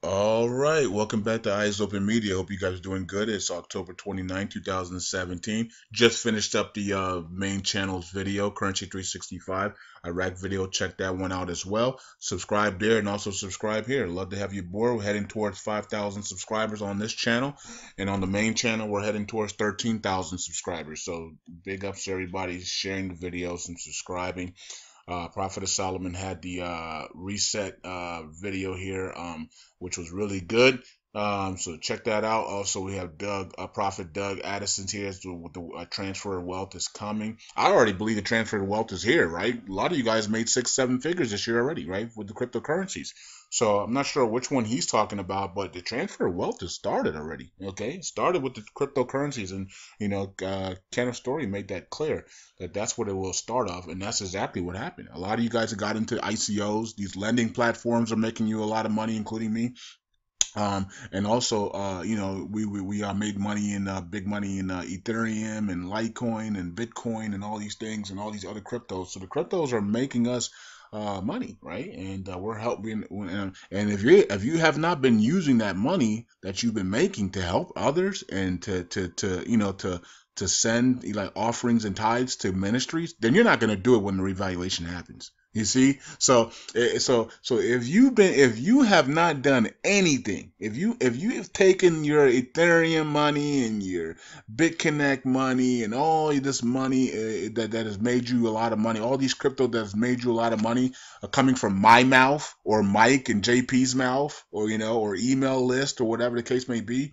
All right, welcome back to Eyes Open Media. Hope you guys are doing good. It's October 29, 2017. Just finished up the main channel's video, Currency 365 Iraq video. Check that one out as well. Subscribe there and also subscribe here. Love to have you aboard. We're heading towards 5,000 subscribers on this channel, and on the main channel, we're heading towards 13,000 subscribers. So big ups to everybody sharing the videos and subscribing. Prophet of Solomon had the reset video here, which was really good. So check that out. Also, we have Prophet Doug Addison's here with the transfer of wealth is coming. I already believe the transfer of wealth is here, right? A lot of you guys made 6, 7 figures this year already, right, with the cryptocurrencies. So I'm not sure which one he's talking about, but the transfer of wealth has started already. Okay, it started with the cryptocurrencies, and Kenneth Story made that clear that's what it will start off, and that's exactly what happened. A lot of you guys have got into ICOs. These lending platforms are making you a lot of money, including me. And also, we made money in big money in Ethereum and Litecoin and Bitcoin and all these things and all these other cryptos. So the cryptos are making us money, right? And we're helping. And if you have not been using that money that you've been making to help others and to send like offerings and tithes to ministries, then you're not going to do it when the revaluation happens. You see, so if you have not done anything, if you have taken your Ethereum money and your BitConnect money and all this money that has made you a lot of money, all these crypto that has made you a lot of money coming from my mouth or Mike and JP's mouth, or or email list or whatever the case may be,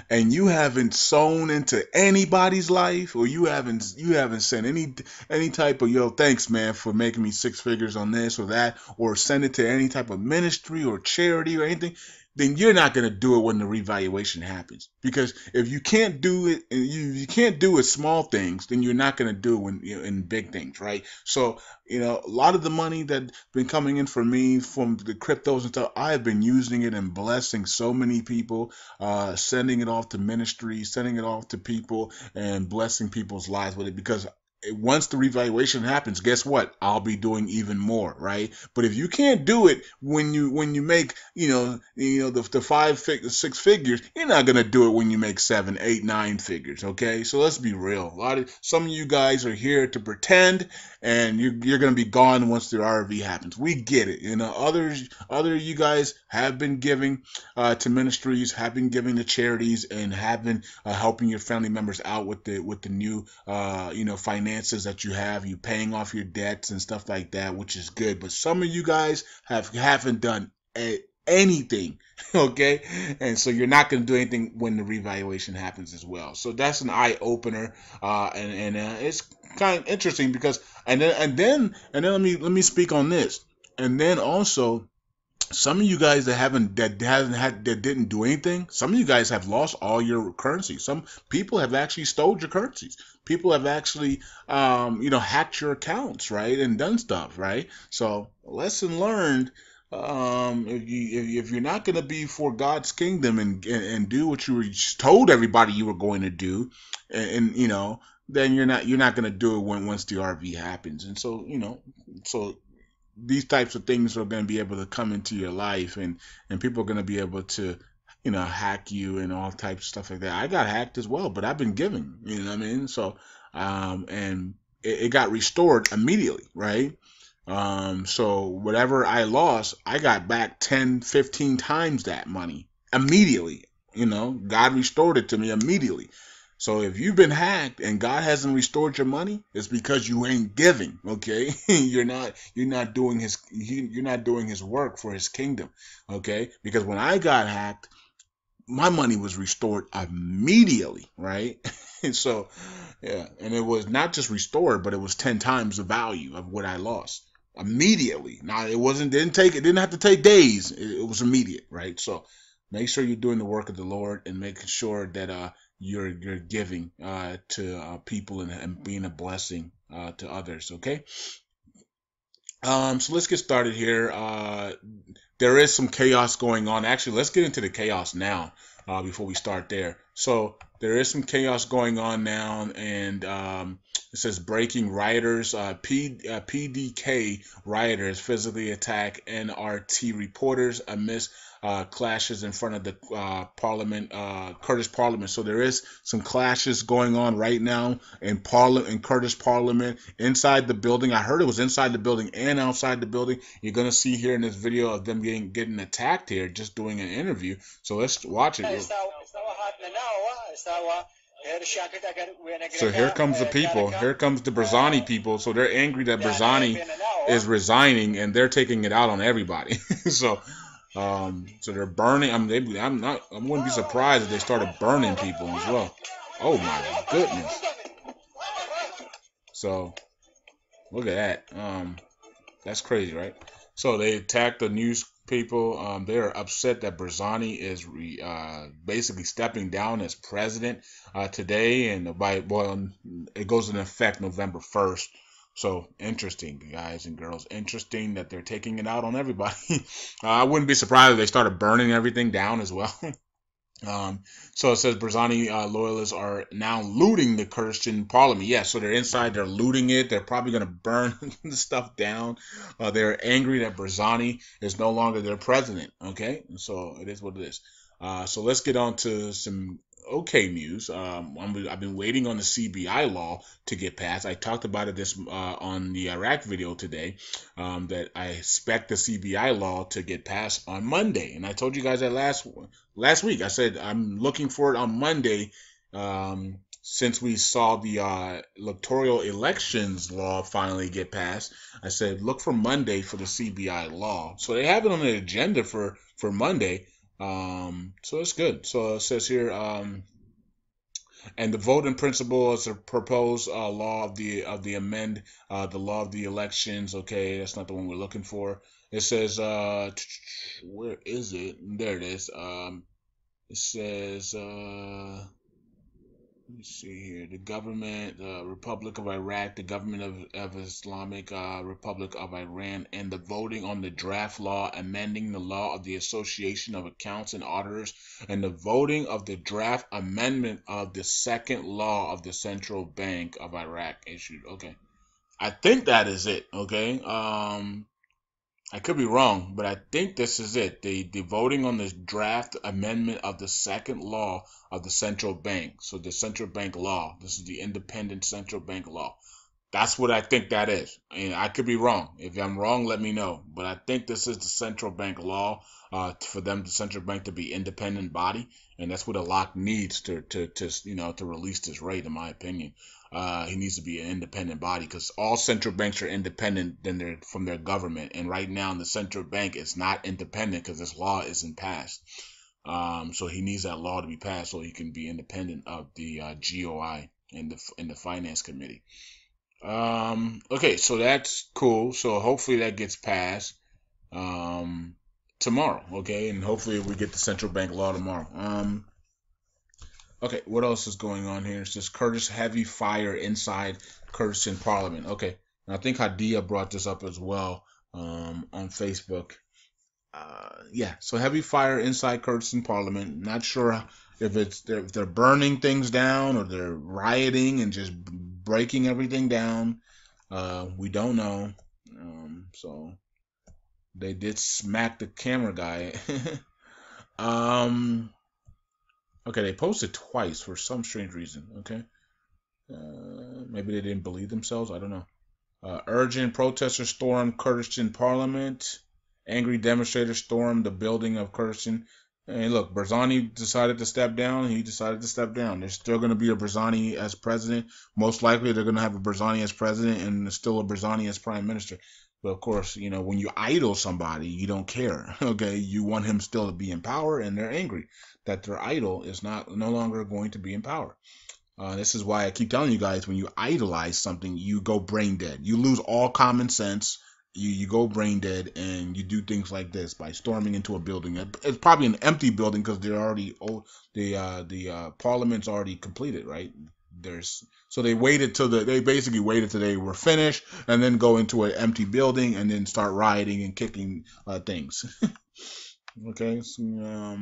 and you haven't sown into anybody's life, or you haven't sent any type of thanks man for making me 6 figures on this or that, or send it to any type of ministry or charity or anything, then you're not going to do it when the revaluation happens. Because if you can't do it, you can't do it small things, then you're not going to do it when in big things, right? So a lot of the money that's been coming in for me from the cryptos and stuff, I have been using it and blessing so many people, sending it off to ministries, sending it off to people, and blessing people's lives with it. Because once the revaluation happens, guess what? I'll be doing even more, right? But if you can't do it when you make the 6 figures, you're not gonna do it when you make 7, 8, 9 figures. Okay, so let's be real. Some of you guys are here to pretend, and you're gonna be gone once the RV happens. We get it. Other you guys have been giving to ministries, have been giving to charities, and have been helping your family members out with the new finances that you paying off your debts and stuff like that, which is good. But some of you guys haven't done anything, okay? And so you're not going to do anything when the revaluation happens as well. So that's an eye opener, and it's kind of interesting because and then let me speak on this, and then also. Some of you guys that didn't do anything. Some of you guys have lost all your currency. Some people have actually stole your currencies. People have actually, hacked your accounts, right, and done stuff, right. So lesson learned. If you're not going to be for God's kingdom and do what you were told everybody you were going to do, and then you're not going to do it once the RV happens. And so these types of things are going to be able to come into your life, and people are going to be able to hack you and all types of stuff like that. I got hacked as well, but I've been giving, you know what I mean? So and it got restored immediately, right? So whatever I lost, I got back 10, 15 times that money immediately. God restored it to me immedately. So if you've been hacked and God hasn't restored your money, it's because you ain't giving, okay? You're not doing his work for his kingdom, okay? Because when I got hacked, my money was restored immediately, right? And so, yeah, and it was not just restored, but it was 10 times the value of what I lost immediately. Now it didn't have to take days. It was immediate, right? So make sure you're doing the work of the Lord and making sure that you're giving to people and being a blessing to others. Okay. So let's get started here. There is some chaos going on. Actually, let's get into the chaos now before we start there. So there is some chaos going on now, and it says breaking rioters, PDK rioters physically attack NRT reporters amidst clashes in front of the parliament, Kurdish parliament. So there is some clashes going on right now in Kurdish parliament inside the building. I heard it was inside the building and outside the building. You're gonna see here in this video of them getting attacked here, just doing an interview. So let's watch it. So here comes the people. Here comes the Barzani people. So they're angry that Barzani is resigning, and they're taking it out on everybody. so, so they're burning. I wouldn't be surprised if they started burning people as well. Oh my goodness. So, look at that. That's crazy, right? So they attacked the news people. They are upset that Barzani is basically stepping down as president today, and it goes into effect November 1st. So interesting, guys and girls. Interesting that they're taking it out on everybody. I wouldn't be surprised if they started burning everything down as well. So it says Barzani loyalists are now looting the Christian parliament. Yeah, so they're inside, they're looting it. They're probably going to burn the stuff down. They're angry that Barzani is no longer their president. Okay, so it is what it is. So let's get on to some okay news. I've been waiting on the CBI law to get passed. I talked about it on the Iraq video today, that I expect the CBI law to get passed on Monday, and I told you guys that last week. I said I'm looking for it on Monday, since we saw the electoral elections law finally get passed. I said look for Monday for the CBI law. So they have it on the agenda for Monday. So it's good. So it says here, and the voting principle is a proposed law of the amend the law of the elections. Okay, that's not the one we're looking for. It says where is it? There it is. It says let me see here. The government, the Republic of Iraq, the government of Islamic Republic of Iran, and the voting on the draft law amending the law of the Association of Accounts and Auditors, and the voting of the draft amendment of the second law of the Central Bank of Iraq issued. Okay, I think that is it. Okay, I could be wrong, but I think this is it. The voting on the draft amendment of the second law of the central bank. So the central bank law. This is the independent central bank law. That's what I think that is. And I could be wrong. If I'm wrong, let me know. But I think this is the central bank law, for them, the central bank to be independent body, and that's what a lock needs to release this rate, in my opinion. He needs to be an independent body, because all central banks are independent from their government, and right now the central bank is not independent because this law isn't passed. So he needs that law to be passed so he can be independent of the GOI and the finance committee. Okay, so that's cool. So hopefully that gets passed tomorrow. Okay, and hopefully we get the central bank law tomorrow. Okay, what else is going on here? It's just Kurdish heavy fire inside Kurdistan Parliament. Okay, and I think Hadia brought this up as well on Facebook. Yeah, so heavy fire inside Kurdistan Parliament. Not sure if they're burning things down or they're rioting and just breaking everything down. We don't know. So they did smack the camera guy. Okay, they posted twice for some strange reason. Okay, maybe they didn't believe themselves. I don't know. Urgent protesters storm Kurdistan Parliament. Angry demonstrators stormed the building of Kurdistan. And look, Barzani decided to step down. He decided to step down. There's still going to be a Barzani as president. Most likely, they're going to have a Barzani as president and still a Barzani as prime minister. But of course, when you idol somebody, you don't care. Okay, you want him still to be in power, and they're angry that their idol is no longer going to be in power. This is why I keep telling you guys, when you idolize something, you go brain dead. You lose all common sense. You go brain dead, and you do things like this by storming into a building. It's probably an empty building because they're already the parliament's already completed, right? So they basically waited till they were finished, and then go into an empty building and then start rioting and kicking things. Okay. So,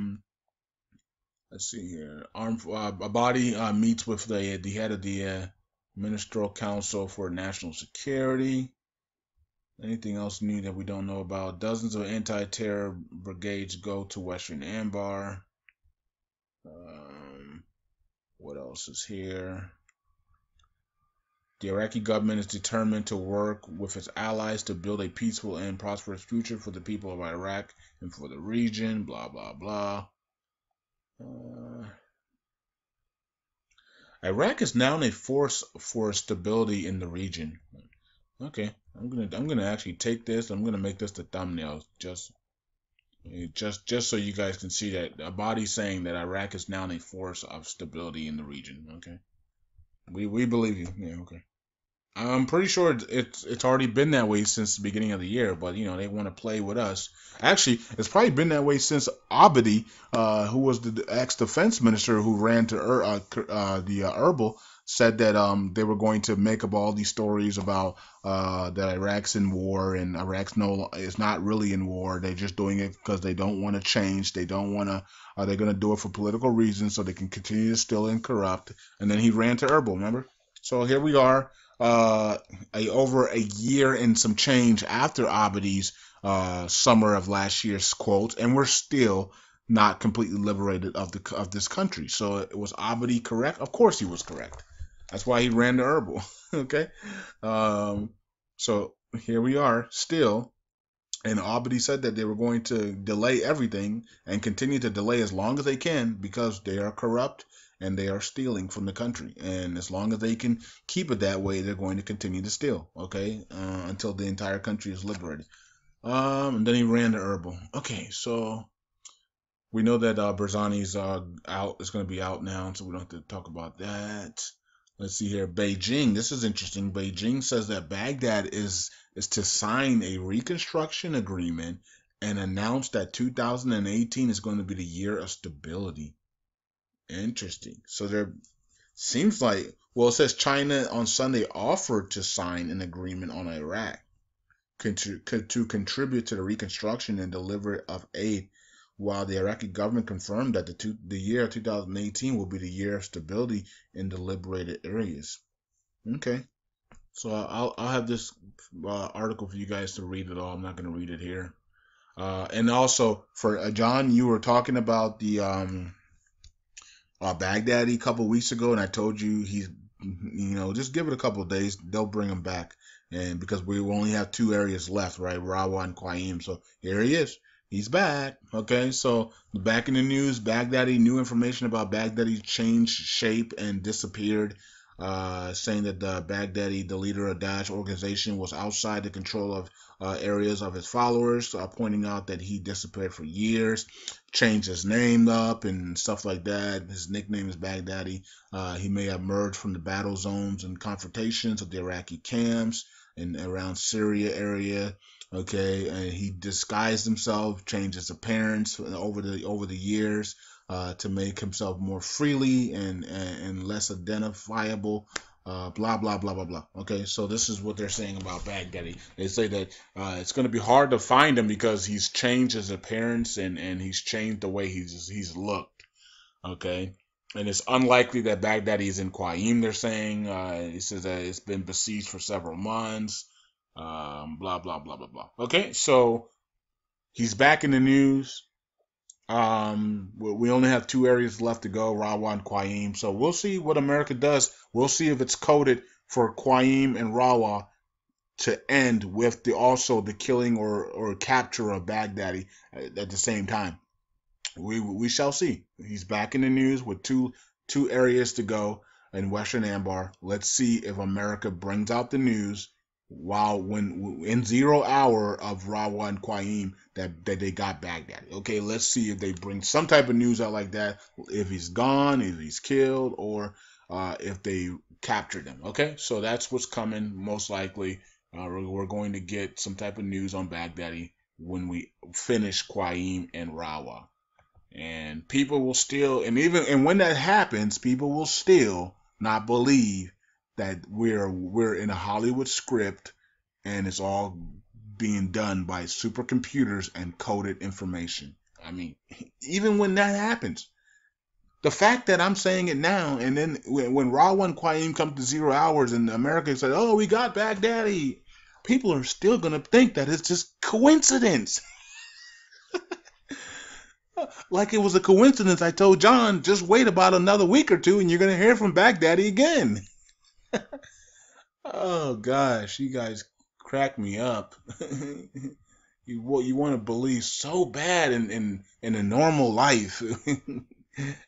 Let's see here. A body meets with the head of the Ministerial Council for National Security. Anything else new that we don't know about? Dozens of anti-terror brigades go to Western Anbar. What else is here? The Iraqi government is determined to work with its allies to build a peaceful and prosperous future for the people of Iraq and for the region. Blah blah blah. Iraq is now a force for stability in the region. Okay, I'm gonna actually take this. I'm gonna make this the thumbnail just so you guys can see that a body saying that Iraq is now a force of stability in the region. Okay, we believe you. Yeah. Okay. I'm pretty sure it's already been that way since the beginning of the year, but they want to play with us. Actually, it's probably been that way since Abadi, who was the ex-defense minister who ran to the Erbil, said that they were going to make up all these stories about that Iraq's in war and Iraq's is not really in war. They're just doing it because they don't want to change. They don't want to. They're going to do it for political reasons so they can continue to steal and corrupt. And then he ran to Erbil. Remember? So here we are over a year and some change after Abadi's summer of last year's quote, and we're still not completely liberated of this country. So was Abadi correct? Of course he was correct. That's why he ran to Erbil. Okay, so here we are still. And Albany said that they were going to delay everything and continue to delay as long as they can because they are corrupt and they are stealing from the country. And as long as they can keep it that way, they're going to continue to steal, okay, until the entire country is liberated. And then he ran to Erbil. Okay, so we know that Barzani's out. Is going to be out now, so we don't have to talk about that. Let's see here. Beijing. This is interesting. Beijing says that Baghdad is to sign a reconstruction agreement and announce that 2018 is going to be the year of stability. Interesting. So there seems like, well, it says China on Sunday offered to sign an agreement on Iraq to contribute to the reconstruction and delivery of aid, while the Iraqi government confirmed that the year 2018 will be the year of stability in the liberated areas. Okay, so I'll have this article for you guys to read it all. I'm not going to read it here. And also for John, you were talking about the Baghdadi a couple weeks ago, and I told you he's, just give it a couple of days, they'll bring him back, and because we only have two areas left, right, Rawa and Qaim. So here he is. He's back. Okay, so back in the news, Baghdadi, new information about Baghdadi changed shape and disappeared, saying that the Baghdadi, the leader of Daesh organization, was outside the control of areas of his followers, pointing out that he disappeared for years, changed his name up and stuff like that. His nickname is Baghdadi. He may have emerged from the battle zones and confrontations of the Iraqi camps and around Syria area. Okay, and he disguised himself, changed his appearance over the years to make himself more freely and less identifiable. Blah blah blah blah blah. Okay, so this is what they're saying about Baghdadi. They say that it's going to be hard to find him because he's changed his appearance and he's changed the way he's looked. Okay, and it's unlikely that Baghdadi is in Qaim. They're saying he says that it's been besieged for several months. Blah blah blah blah blah. Okay, so he's back in the news. We only have two areas left to go, Rawa and Qaim. So we'll see what America does. We'll see if it's coded for Qaim and Rawa to end with the killing or capture of Baghdadi at the same time. We shall see. He's back in the news with two areas to go in Western Anbar. Let's see if America brings out the news when in 0 hour of Rawa and Qaim that they got Baghdad. Okay, let's see if they bring some type of news out like that. If he's gone, if he's killed, or if they captured him. Okay, so that's what's coming most likely. We're going to get some type of news on Baghdadi when we finish Qaim and Rawa. And people will still, and when that happens, people will still not believe that we're in a Hollywood script and it's all being done by supercomputers and coded information. I mean, even when that happens, The fact that I'm saying it now, and then when Rawan Qaim comes to 0 hours and America said, "Oh, we got Baghdadi," people are still gonna think that it's just coincidence. Like it was a coincidence. I told John, just wait about another week or two, and you're gonna hear from Baghdadi again. Oh gosh, you guys crack me up. You want to believe so bad in a normal life.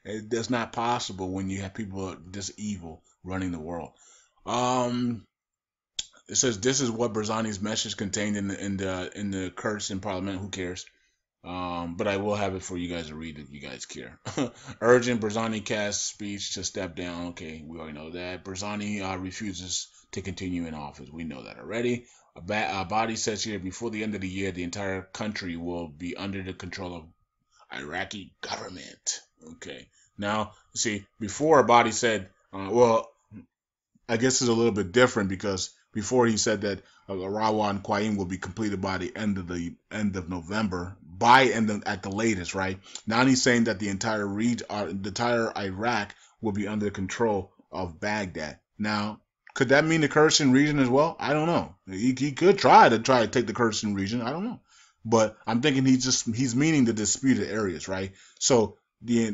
That's not possible when you have people this evil running the world. Um, it says this is what Barzani's message contained in the Kurds in Parliament. Who cares? But I will have it for you guys to read if you guys care. Urgent Barzani casts speech to step down. Okay, we already know that. Barzani refuses to continue in office. We know that already. A body says here before the end of the year, the entire country will be under the control of Iraqi government. Okay. Now, see, before a body said, well, I guess it's a little bit different because before he said that Rawan Qaim will be completed by the end of November, at the latest, right? Now he's saying that the entire Iraq will be under the control of Baghdad. Now, could that mean the Kurdistan region as well? I don't know. He could try to take the Kurdistan region. I don't know, but I'm thinking he's meaning the disputed areas, right? So the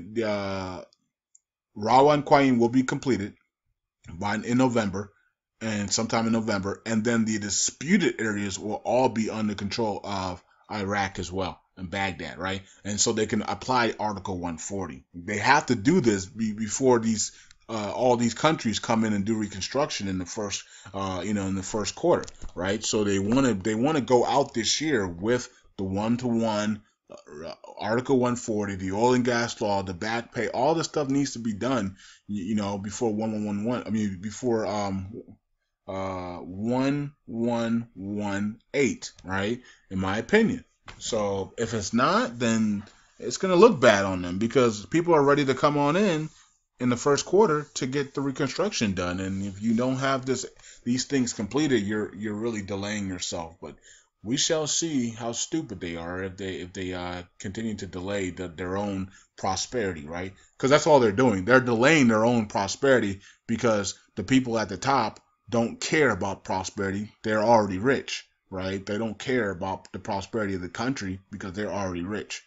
Rawan Qaim will be completed in November, and sometime in November, and then the disputed areas will all be under control of Iraq as well and Baghdad, right? And so they can apply Article 140. They have to do this before these all these countries come in and do reconstruction in the first quarter, right? So they want to go out this year with the one-to-one Article 140, the oil and gas law, the back pay, all this stuff needs to be done, before 1111. I mean, before 1118, right? In my opinion. So if it's not, then it's gonna look bad on them because people are ready to come on in the first quarter to get the reconstruction done. And if you don't have these things completed, you're really delaying yourself. But we shall see how stupid they are if they continue to delay their own prosperity, right? Because that's all they're doing. They're delaying their own prosperity because the people at the top don't care about prosperity. They're already rich, right? They don't care about the prosperity of the country because they're already rich.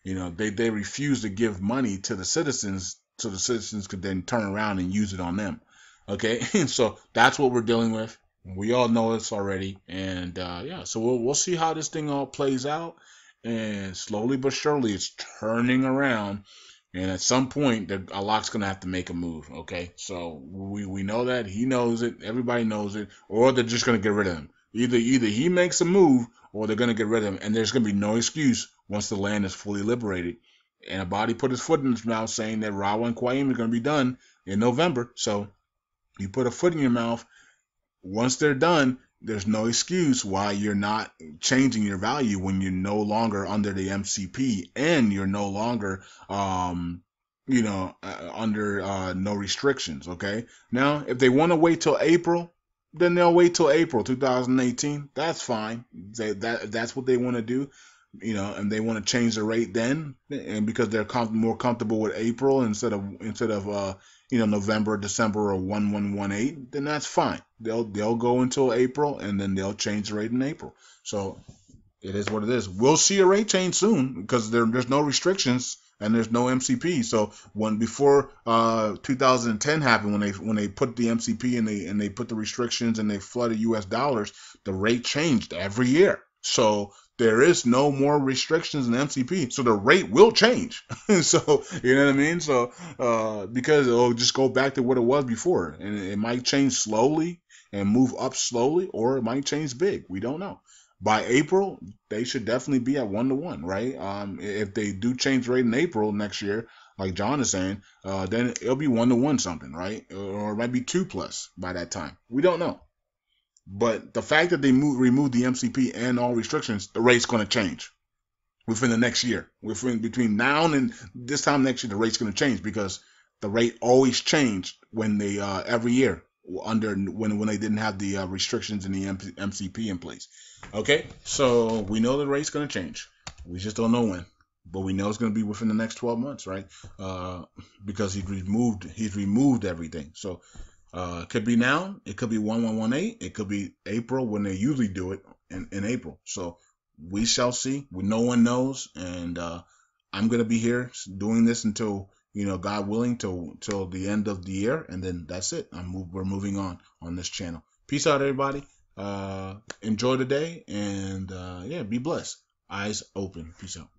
They refuse to give money to the citizens so the citizens could then turn around and use it on them. Okay, so that's what we're dealing with. We all know this already, and yeah, so we'll see how this thing all plays out, and slowly but surely it's turning around, and at some point Allah's gonna have to make a move. Okay, so we know that, he knows it, everybody knows it, or they're just gonna get rid of him. Either he makes a move, or they're gonna get rid of him, and there's gonna be no excuse once the land is fully liberated. And a body put his foot in his mouth saying that Rawan Qaim is gonna be done in November. So you put a foot in your mouth. Once they're done, there's no excuse why you're not changing your value when you're no longer under the MCP and you're no longer, under no restrictions. Okay. Now, if they want to wait till April, then they'll wait till April 2018. That's fine. That's what they want to do. And they want to change the rate then, and because they're more comfortable with April instead of November, December, or 1118, then that's fine. They'll go until April, and then they'll change the rate in April. So it is what it is. We'll see a rate change soon because there's no restrictions and there's no MCP. So before 2010 happened, when they put the MCP and they put the restrictions and they flooded U.S. dollars, the rate changed every year. So there is no more restrictions in MCP, so the rate will change. So you know what I mean. So because it'll just go back to what it was before, and it might change slowly and move up slowly, or it might change big. We don't know. By April, they should definitely be at 1-to-1, right? If they do change rate in April next year, like John is saying, then it'll be 1-to-1 something, right? Or it might be 2+ by that time. We don't know. But the fact that they removed the MCP and all restrictions, the rate's going to change within the next year. Between now and this time next year, the rate's going to change because the rate always changed when they every year when they didn't have the restrictions in the MCP in place. Okay, so we know the rate's going to change. We just don't know when. but we know it's going to be within the next 12 months, right? Because he's removed everything. So it could be now, it could be 1118, it could be April when they usually do it in April. So we shall see. No one knows, and I'm going to be here doing this until, God willing, till the end of the year, and then that's it. We're moving on this channel. Peace out, everybody. Enjoy the day, and yeah, be blessed. Eyes open. Peace out.